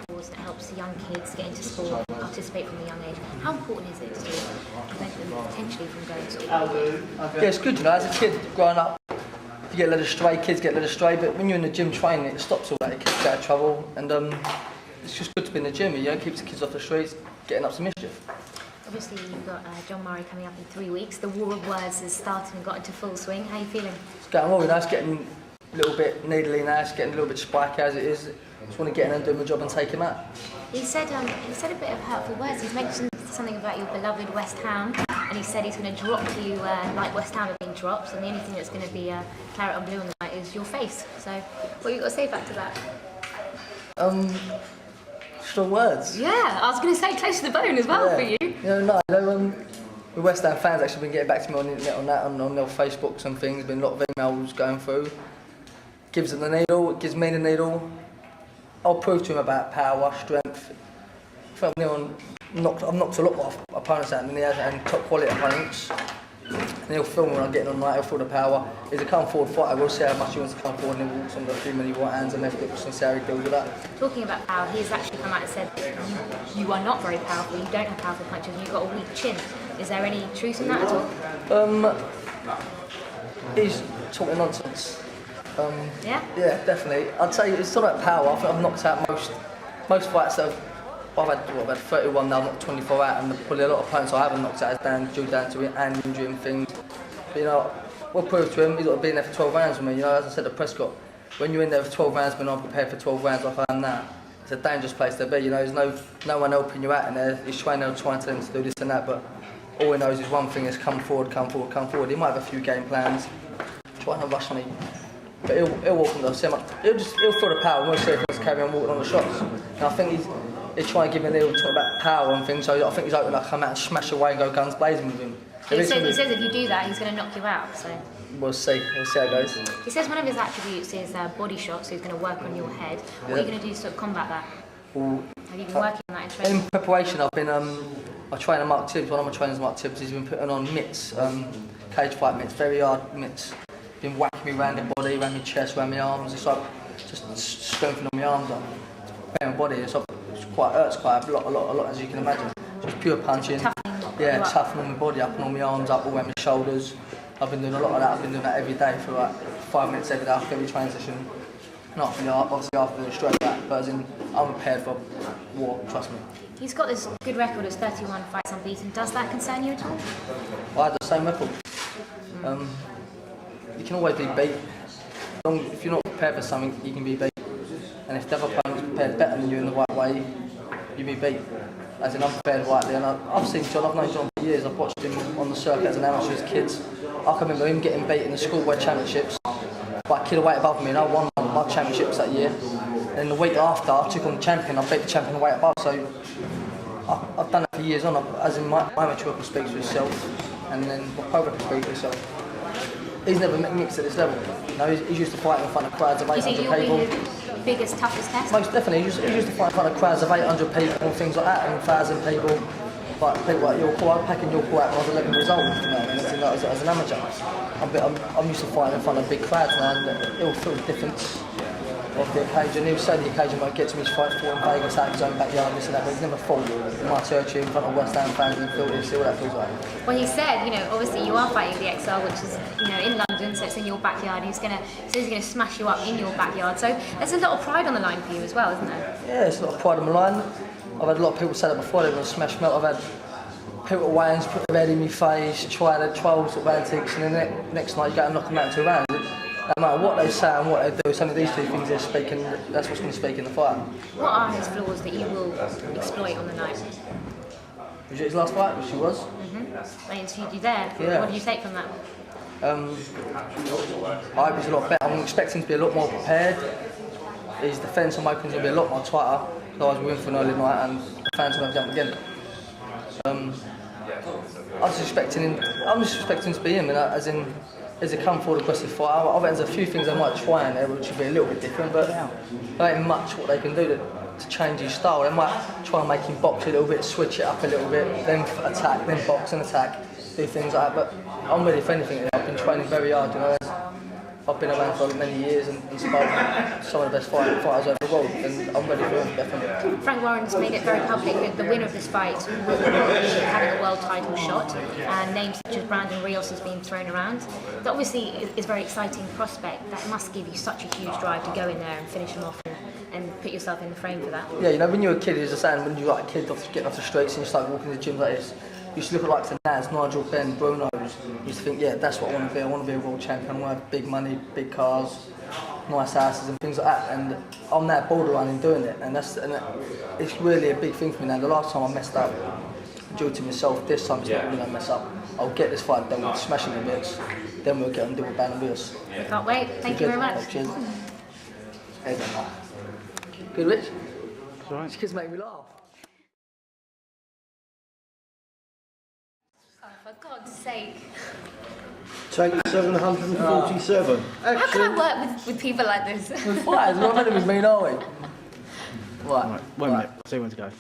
cause that helps young kids get into sport, participate from a young age. How important is it to prevent them potentially from going to sport? Yeah, it's good, as a kid growing up, you get led astray, kids get led astray, but when you're in the gym training, it stops all that, it keeps you out of trouble, and it's just good to be in the gym, keeps the kids off the streets, getting up to mischief. Obviously, you've got John Murray coming up in 3 weeks. The war of words has started and got into full swing. How are you feeling? It's going well, it's getting a little bit needly now, it's getting a little bit spiky as it is. I just want to get in and do my job and take him out. He said a bit of hurtful words. He's mentioned something about your beloved West Ham, and he said he's going to drop you like West Ham have been dropped, and the only thing that's going to be claret and blue on the night is your face. So, what have you got to say back to that? Strong words. Yeah, I was going to say close to the bone as well for you. The West Ham fans actually been getting back to me on the internet on their Facebooks and things. Been a lot of emails going through. Gives them the needle. It gives me the needle. I'll prove to him about power, strength. I've knocked a lot more opponents out than he has, and top quality opponents. And he'll feel when I'm getting on right, he'll feel the power. He's a come forward fighter, we'll see how much he wants to come forward, and he walks on the few many right hands and left hooks and see how he deals with that. Talking about power, he's actually come out and said you are not very powerful, you don't have powerful punches, and you've got a weak chin. Is there any truth in that at all? He's talking nonsense. Yeah? Yeah, definitely. I'd say it's not about power. I think I've knocked out most fights that I've had 31 now, not 24 out, and probably a lot of opponents I haven't knocked out due down to hand injury and things. But we'll prove to him, he's got to be in there for 12 rounds with me. As I said at Prescott, when you're in there for 12 rounds, when I'm prepared for 12 rounds like I am now, it's a dangerous place to be. There's no one helping you out in there. He's trying to tell them to do this and that, but all he knows is one thing: is come forward, come forward, come forward. He might have a few game plans, trying to rush me. But he'll walk on the semi. He'll feel the power and we'll see if he's carry on walking on the shots. And I think he's trying to give me a little talk about power and things, so I think he's hoping I come out and smash away and go guns blazing with him. He says if you do that, he's going to knock you out. So we'll see how it goes. He says one of his attributes is body shots, so he's going to work on your head. What are you going to do to sort of combat that? Well, have you been working on that in training? In preparation, I've been I train at Mark Tibbs. One of my trainers, Mark Tibbs, he's been putting on mitts, cage fight mitts, very hard mitts. Been whacking me around the body, around my chest, around my arms. It's like just strengthening my arms up, preparing my body. It hurts quite a lot, as you can imagine. Just pure punching, toughening my body up and all my arms up, all around my shoulders. I've been doing a lot of that. I've been doing that every day for like 5 minutes every day after every training session. Not obviously after doing straight back, but as in I'm prepared for war. Trust me. He's got this good record of 31 fights unbeaten. Does that concern you at all? I had the same record. You can always be beat. If you're not prepared for something, you can be beat. And if the other opponent's prepared better than you in the right way, you'll be beat. As in, I'm prepared rightly. And I've seen John, I've known John for years. I've watched him on the circuit as an amateur as kids. I can remember him getting beat in the schoolboy championships by a kid weight above me, and I won my championships that year. And the week after, I took on the champion. I beat the champion weight above. So I've done it for years on. As in, my amateur record speaks for itself, and then my pro record speaks for itself. He's never mixed at this level. He's used to fighting in front of crowds of 800 people. You think you'll be the biggest, toughest test? Most definitely. He's used to fight in front of crowds of 800 people and things like that, and 1,000 people. Like people like your call, I'm packing your call out when I was 11 years old. As an amateur, I'm used to fighting in front of big crowds now, and he'll feel the difference of the occasion. He'll say the occasion where he gets to his fight for in Vegas, out of his own backyard, this and that, but he's never fought in my territory in front of West Ham fans and feel see what that feels like. Well, he said, obviously you are fighting the XL, which is, in London, so it's in your backyard. He says he's going to smash you up in your backyard. So there's a lot of pride on the line for you as well, isn't there? Yeah, there's a lot of pride on the line. I've had a lot of people say that before, they're going to smash me up. I've had people at weigh-ins put their head in my face, try the 12 sort of antics, and then the next night you go and knock them out in 2 rounds. No matter what they say and what they do, some of these 2 things they're speaking, that's what's going to speak in the fight. What are his flaws that you will exploit on the night? Was it his last fight, which he was? They interviewed you there. Yeah. What did you take from that? I hope he's a lot better. I'm expecting to be a lot more prepared. His defence, I'm hoping, is going to be a lot more tighter. Otherwise we win for an early night and the fans will have jump again. I'm just expecting him to be him, as in, as a come forward aggressive fighter. I reckon there's a few things they might try in there which would be a little bit different, but there ain't much what they can do to change his style. They might try and make him box a little bit, switch it up a little bit, then attack, then box and attack, do things like that. But I'm ready for anything. I've been training very hard, I've been around for many years and inspired some of the best fighters over the world, and I'm ready for him, definitely. Frank Warren's made it very public that the winner of this fight will be having a world title shot, and names such as Brandon Rios has been thrown around. That obviously is a very exciting prospect. That must give you such a huge drive to go in there and finish him off and put yourself in the frame for that. Yeah, you know, when you were a kid, as I was saying, when you were like a kid getting off the streets and you start walking to the gym like this, you used to look at like the Naz, Nigel Benn, Bruno. You used to think, yeah, that's what I want to be. I want to be a world champion. I want to have big money, big cars, nice houses and things like that. And I'm that borderline in doing it, and it's really a big thing for me now. The last time I messed up, due to myself, this time it's not really going to mess up. I'll get this fight done with smashing the bits, then we'll get on and do with Brandon Rios. We can't wait. Thank you very much. Cheers. Good, Rich? That's all right. These kids make me laugh. Oh, for God's sake. Take 747. How can I work with people like this? We're fighters, we're not enemies, mean, are we? Right, 1 minute. I'll see when to go.